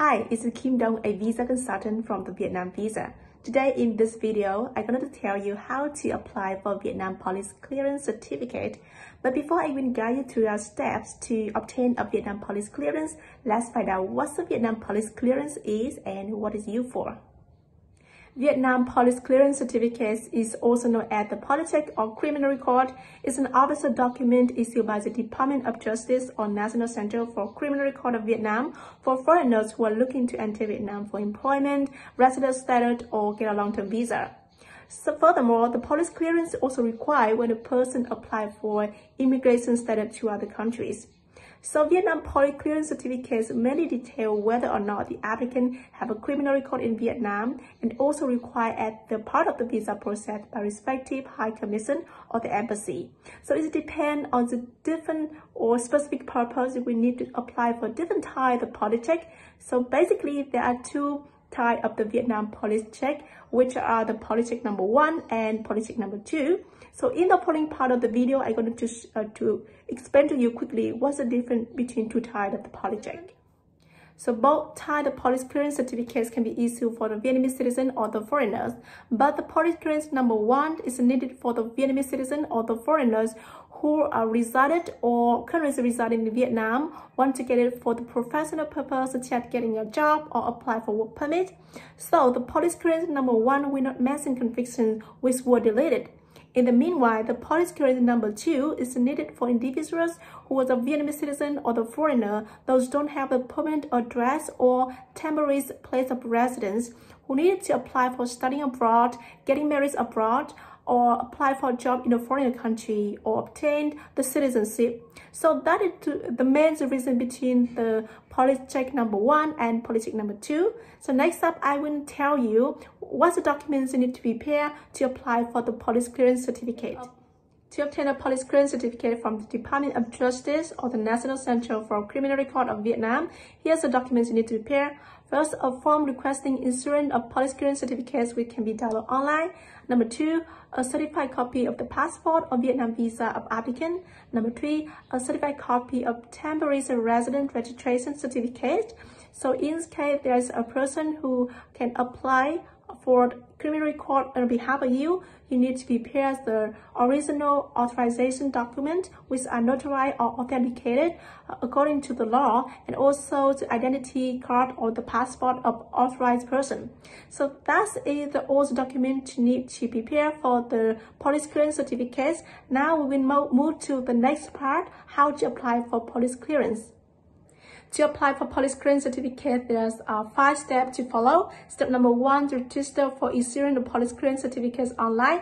Hi, it's Kim Dong, a visa consultant from the Vietnam Visa. Today in this video, I'm going to tell you how to apply for Vietnam Police Clearance Certificate. But before I even guide you through our steps to obtain a Vietnam Police Clearance, let's find out what the Vietnam Police Clearance is and what it's used for. Vietnam Police Clearance Certificate is also known as the Policheck or Criminal Record. It's an official document issued by the Department of Justice or National Center for Criminal Record of Vietnam for foreigners who are looking to enter Vietnam for employment, residence status, or get a long-term visa. So furthermore, the police clearance is also required when a person applies for immigration status to other countries. So Vietnam Police Clearance Certificates mainly detail whether or not the applicant have a criminal record in Vietnam and also required as the part of the visa process by respective High Commission or the embassy. So it depends on the different or specific purpose we need to apply for different type of police check. So basically there are two types of the Vietnam police check, which are the police check number 1 and police check number 2. So in the following part of the video, I'm going to explain to you quickly what's the difference between two types of the police check. So both types of police clearance certificates can be issued for the Vietnamese citizen or the foreigners, but the police clearance number 1 is needed for the Vietnamese citizen or the foreigners who are resided or currently residing in Vietnam, want to get it for the professional purpose such as getting a job or apply for work permit. So the police clearance number 1 will not mention convictions which were deleted. In the meanwhile, the police clearance number 2 is needed for individuals who are a Vietnamese citizen or the foreigner, those don't have a permanent address or temporary place of residence, who need to apply for studying abroad, getting married abroad, or apply for a job in a foreign country or obtain the citizenship. So that is the main reason between the police check number 1 and police check number 2. So next up, I will tell you what the documents you need to prepare to apply for the police clearance certificate. To obtain a police clearance certificate from the Department of Justice or the National Center for Criminal Record of Vietnam, here's the documents you need to prepare. First, a form requesting issuance of police clearance certificates which can be downloaded online. Number 2, a certified copy of the passport or Vietnam visa of applicant. Number 3, a certified copy of temporary resident registration certificate. So in this case, there's a person who can apply for criminal record on behalf of you. You need to prepare the original authorization document which are notarized or authenticated according to the law, and also the identity card or the passport of authorized person. So that's all the documents you need to prepare for the police clearance certificates. Now we will move to the next part, how to apply for police clearance. To apply for police clearance certificate, there's 5 steps to follow. Step number 1, register for issuing the police clearance certificates online.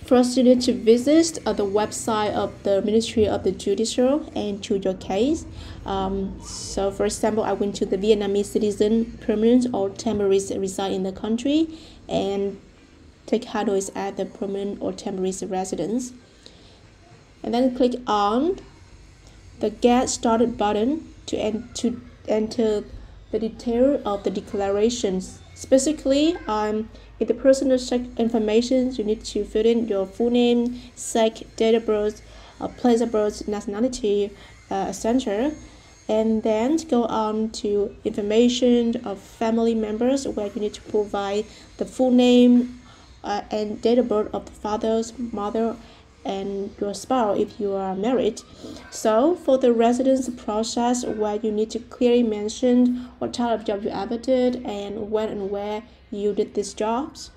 First, you need to visit the website of the Ministry of the Judicial and choose your case. So for example, I went to the Vietnamese citizen permanent or temporary reside in the country and take how to add the permanent or temporary residence. And then click on the Get Started button to enter the detail of the declarations. Specifically, in the personal information, you need to fill in your full name, sex, date of birth, place of birth, nationality, etc. And then go on to information of family members, where you need to provide the full name and date of birth of the father's, mother, and your spouse if you are married. So for the residence process, where you need to clearly mention what type of job you ever did and when and where you did these jobs.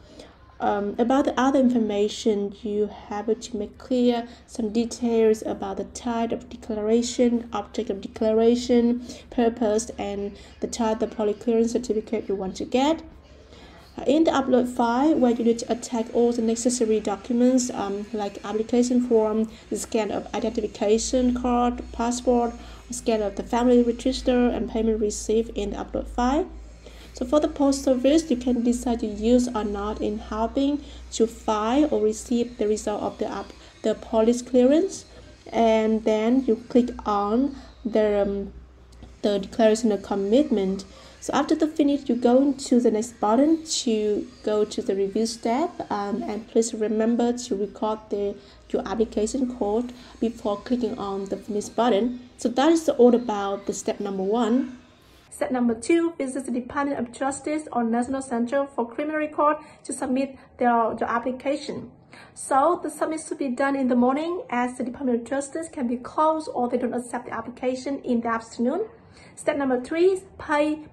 About the other information, you have to make clear some details about the type of declaration, object of declaration, purpose, and the type of police clearance certificate you want to get. In the upload file, where you need to attach all the necessary documents like application form, the scan of identification card, passport, scan of the family register, and payment receipt in the upload file. So for the post service, you can decide to use or not in helping to file or receive the result of the police clearance, and then you click on the declaration of commitment. So after the finish, you go into the next button to go to the review step, and please remember to record your application code before clicking on the finish button. So that is all about the step number 1. Step number 2, visit the Department of Justice or National Center for Criminal Record to submit their application. So the submit should be done in the morning, as the Department of Justice can be closed or they don't accept the application in the afternoon. Step number 3,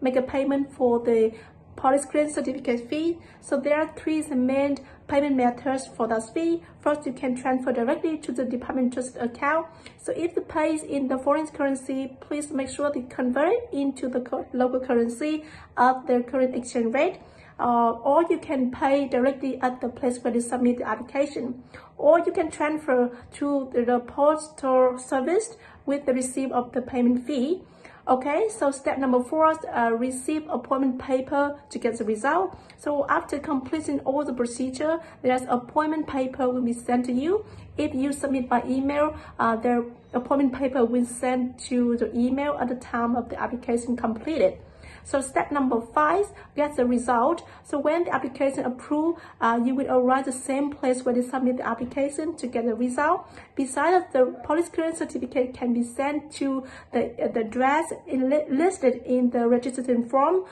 make a payment for the police clearance certificate fee. So there are 3 main payment methods for that fee. First, you can transfer directly to the Department of Justice account. So if the pay is in the foreign currency, please make sure to convert it into the local currency at their current exchange rate. Or you can pay directly at the place where you submit the application. Or you can transfer to the postal service with the receipt of the payment fee. Okay, so step number 4, receive appointment paper to get the result. So after completing all the procedure, there's appointment paper will be sent to you. If you submit by email, the appointment paper will send to the email at the time of the application completed. So step number 5, get the result. So when the application approved, you will arrive the same place where you submit the application to get the result. Besides, the police clearance certificate can be sent to the address listed in the registration form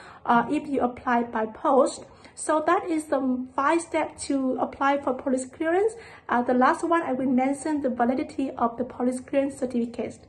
if you apply by post. So that is the 5 steps to apply for police clearance. The last one, I will mention the validity of the police clearance certificate.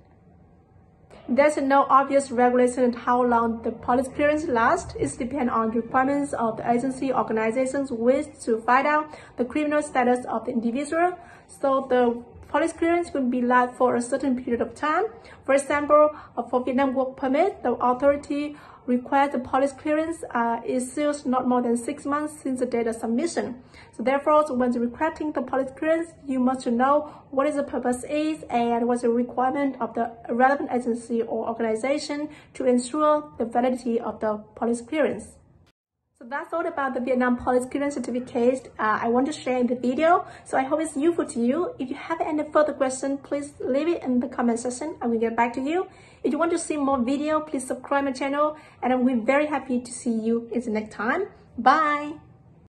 There's no obvious regulation on how long the police clearance lasts. It depends on the requirements of the agency organizations wish to find out the criminal status of the individual. So the police clearance will be live for a certain period of time. For example, for Vietnam work permit, the authority requires the police clearance is still not more than 6 months since the date of submission. So therefore, when requesting the police clearance, you must know what is the purpose is and what's the requirement of the relevant agency or organization to ensure the validity of the police clearance. So that's all about the Vietnam Police Clearance Certificate I want to share in the video. So I hope it's useful to you. If you have any further questions, please leave it in the comment section. I will get back to you. If you want to see more video, please subscribe my channel, and I will be very happy to see you in the next time. Bye!